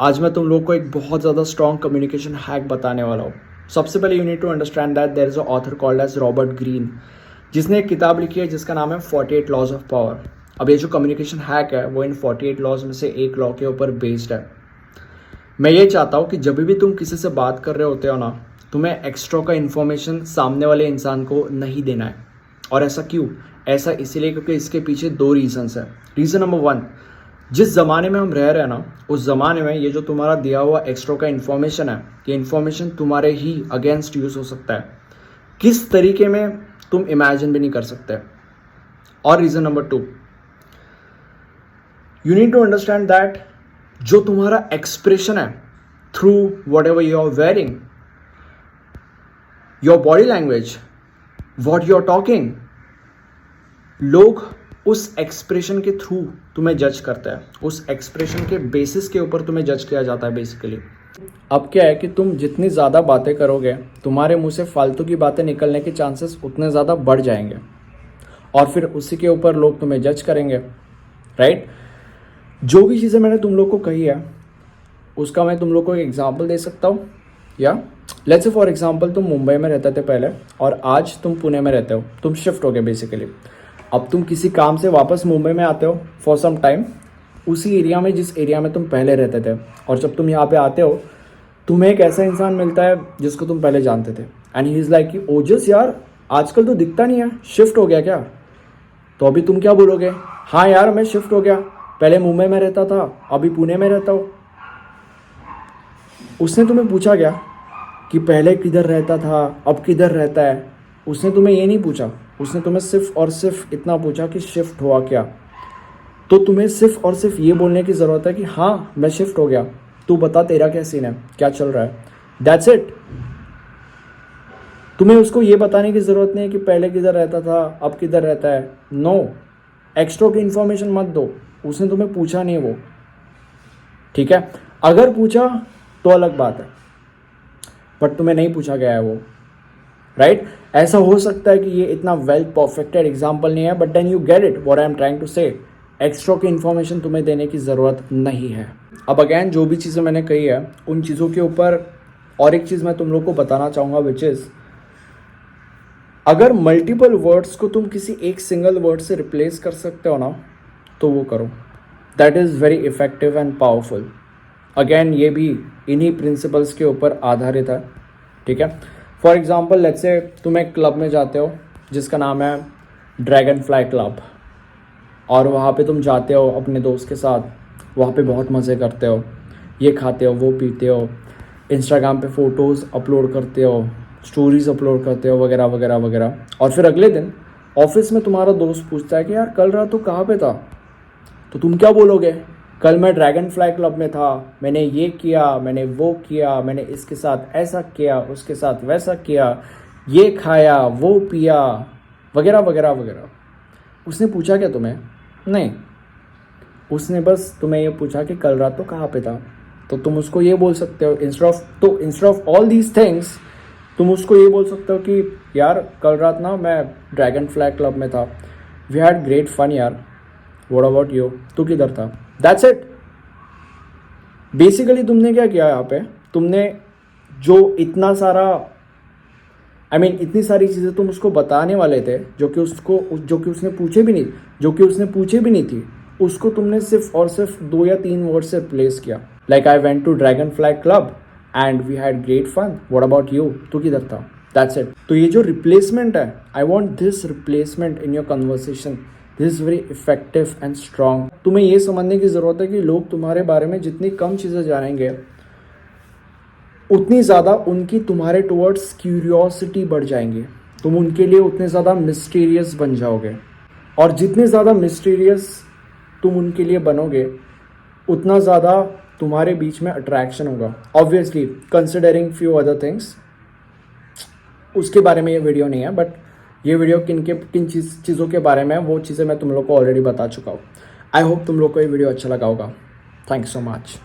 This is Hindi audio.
आज मैं तुम लोग को एक बहुत ज़्यादा स्ट्रॉन्ग कम्युनिकेशन हैक बताने वाला हूँ। सबसे पहले you need to understand that there is a author called as Robert Green, जिसने एक किताब लिखी है जिसका नाम है 48 लॉज ऑफ पावर। अब ये जो कम्युनिकेशन हैक है वो इन 48 लॉज में से एक लॉ के ऊपर बेस्ड है। मैं ये चाहता हूँ कि जब भी तुम किसी से बात कर रहे होते हो ना, तुम्हें एक्स्ट्रा का इन्फॉर्मेशन सामने वाले इंसान को नहीं देना है। और ऐसा क्यों? ऐसा इसलिए क्योंकि इसके पीछे दो रीजंस है। रीज़न नंबर 1, जिस ज़माने में हम रह रहे हैं ना, उस ज़माने में ये जो तुम्हारा दिया हुआ एक्स्ट्रा का इन्फॉर्मेशन है, ये इन्फॉर्मेशन तुम्हारे ही अगेंस्ट यूज़ हो सकता है, किस तरीके में तुम इमेजिन भी नहीं कर सकते। और reason number 2, you need to understand that जो तुम्हारा एक्सप्रेशन है through whatever you are wearing, your body language, what you are talking, लोग उस एक्सप्रेशन के थ्रू तुम्हें जज करता है, उस एक्सप्रेशन के बेसिस के ऊपर तुम्हें जज किया जाता है बेसिकली। अब क्या है कि तुम जितनी ज़्यादा बातें करोगे, तुम्हारे मुंह से फालतू की बातें निकलने के चांसेस उतने ज़्यादा बढ़ जाएंगे और फिर उसी के ऊपर लोग तुम्हें जज करेंगे, राइट। जो भी चीज़ें मैंने तुम लोग को कही है उसका मैं तुम लोग को एक एग्जाम्पल दे सकता हूँ। या लेट्स से फॉर एग्जाम्पल तुम मुंबई में रहते थे पहले और आज तुम पुणे में रहते हो, तुम शिफ्ट हो गए बेसिकली। अब तुम किसी काम से वापस मुंबई में आते हो फॉर सम टाइम, उसी एरिया में जिस एरिया में तुम पहले रहते थे, और जब तुम यहाँ पे आते हो तुम्हें एक ऐसा इंसान मिलता है जिसको तुम पहले जानते थे, एंड ही इज़ लाइक कि ओजस यार आजकल तो दिखता नहीं है, शिफ्ट हो गया क्या? तो अभी तुम क्या बोलोगे? हाँ यार मैं शिफ्ट हो गया, पहले मुंबई में रहता था अभी पुणे में रहता हूँ। उसने तुम्हें पूछा क्या कि पहले किधर रहता था अब किधर रहता है? उसने तुम्हें ये नहीं पूछा, उसने तुम्हें सिर्फ और सिर्फ इतना पूछा कि शिफ्ट हुआ क्या। तो तुम्हें सिर्फ और सिर्फ ये बोलने की ज़रूरत है कि हाँ मैं शिफ्ट हो गया, तू बता तेरा क्या सीन है, क्या चल रहा है, दैट्स इट। तुम्हें उसको ये बताने की ज़रूरत नहीं है कि पहले किधर रहता था अब किधर रहता है। नो, एक्स्ट्रा की इन्फॉर्मेशन मत दो, उसने तुम्हें पूछा नहीं वो, ठीक है। अगर पूछा तो अलग बात है, बट तुम्हें नहीं पूछा गया है वो, राइट। ऐसा हो सकता है कि ये इतना वेल परफेक्टेड एग्जाम्पल नहीं है, but then you get it what I am trying to say. Extra की इन्फॉर्मेशन तुम्हें देने की ज़रूरत नहीं है। अब अगैन जो भी चीज़ें मैंने कही है उन चीज़ों के ऊपर और एक चीज़ मैं तुम लोग को बताना चाहूँगा, विच इज़ अगर मल्टीपल वर्ड्स को तुम किसी एक सिंगल वर्ड से रिप्लेस कर सकते हो ना, तो वो करो। That is very effective and powerful. Again ये भी इन्हीं प्रिंसिपल्स के ऊपर आधारित है, ठीक है। फॉर एग्ज़ाम्पल लेट्स से तुम एक क्लब में जाते हो जिसका नाम है ड्रैगन फ्लाई क्लब, और वहाँ पे तुम जाते हो अपने दोस्त के साथ, वहाँ पे बहुत मज़े करते हो, ये खाते हो वो पीते हो, इंस्टाग्राम पे फ़ोटोज़ अपलोड करते हो, स्टोरीज़ अपलोड करते हो वगैरह वगैरह वगैरह। और फिर अगले दिन ऑफिस में तुम्हारा दोस्त पूछता है कि यार कल रात तो कहाँ पे था? तो तुम क्या बोलोगे? कल मैं ड्रैगन फ्लाई क्लब में था, मैंने ये किया, मैंने वो किया, मैंने इसके साथ ऐसा किया, उसके साथ वैसा किया, ये खाया वो पिया वगैरह वगैरह वगैरह। उसने पूछा क्या तुम्हें? नहीं, उसने बस तुम्हें ये पूछा कि कल रात तो कहाँ पे था। तो तुम उसको ये बोल सकते हो instead of all these things, तुम उसको ये बोल सकते हो कि यार कल रात ना मैं ड्रैगन फ्लाई क्लब में था, वी हैड ग्रेट फन यार, व्हाट अबाउट यू, तू किधर था? That's it. बेसिकली तुमने क्या किया यहाँ पे, तुमने जो इतना सारा इतनी सारी चीज़ें तुम उसको बताने वाले थे जो कि उसने पूछे भी नहीं थी, उसको तुमने सिर्फ और सिर्फ 2 या 3 वर्ड से रिप्लेस किया। Like I went to Dragon Fly club and we had great fun, what about you, तू किधर था? That's it. तो ये जो रिप्लेसमेंट है, I want this replacement in your conversation, this is very effective and strong. तुम्हें ये समझने की ज़रूरत है कि लोग तुम्हारे बारे में जितनी कम चीज़ें जानेंगे उतनी ज़्यादा उनकी तुम्हारे टुवर्ड्स क्यूरियोसिटी बढ़ जाएंगी, तुम उनके लिए उतने ज़्यादा मिस्टीरियस बन जाओगे, और जितने ज़्यादा मिस्टीरियस तुम उनके लिए बनोगे उतना ज़्यादा तुम्हारे बीच में अट्रैक्शन होगा। Obviously considering few other things, उसके बारे में ये वीडियो नहीं है, बट ये वीडियो किन चीज़ों के बारे में है वो चीज़ें मैं तुम लोग को ऑलरेडी बता चुका हूँ। आई होप तुम लोग को ये वीडियो अच्छा लगा होगा। Thank you so much.